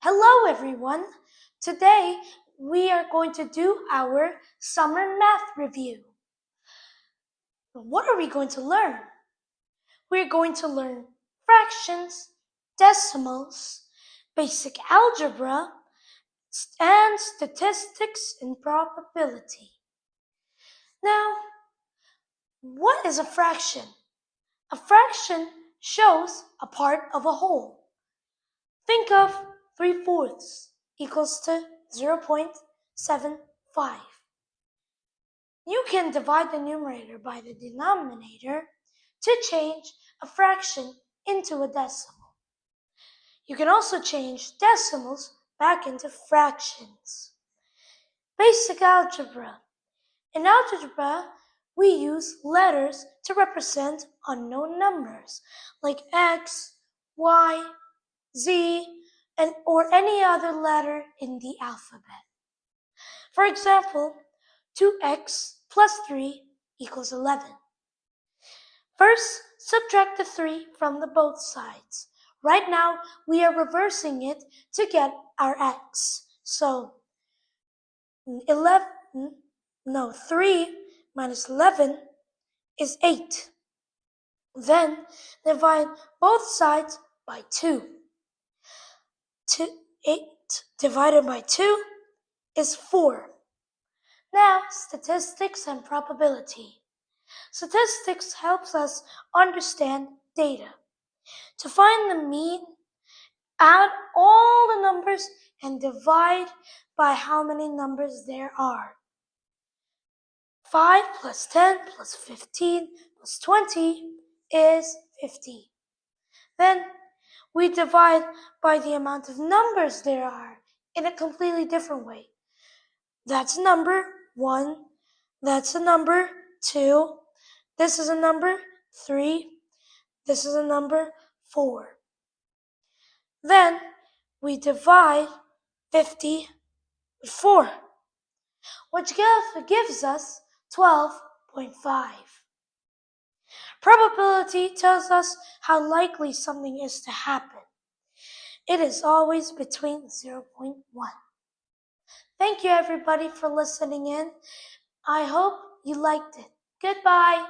Hello everyone! Today we are going to do our summer math review. What are we going to learn? We're going to learn fractions, decimals, basic algebra, and statistics and probability. Now, what is a fraction? A fraction shows a part of a whole. Think of 3/4 equals to 0.75. You can divide the numerator by the denominator to change a fraction into a decimal. You can also change decimals back into fractions. Basic algebra. In algebra, we use letters to represent unknown numbers like x, y, z, or any other letter in the alphabet. For example, 2x plus 3 equals 11. First, subtract the 3 from the both sides. Right now, we are reversing it to get our x. So, 3 minus 11 is 8. Then, divide both sides by 2. 8 divided by 2 is 4. Now, statistics and probability. Statistics helps us understand data. To find the mean, add all the numbers and divide by how many numbers there are. 5 plus 10 plus 15 plus 20 is 50. Then we divide by the amount of numbers there are in a completely different way. That's a number 1, that's a number 2, this is a number 3, this is a number 4. Then we divide 50 with 4, which gives us 12.5. Probability tells us how likely something is to happen. It is always between 0.1. Thank you everybody for listening in. I hope you liked it. Goodbye.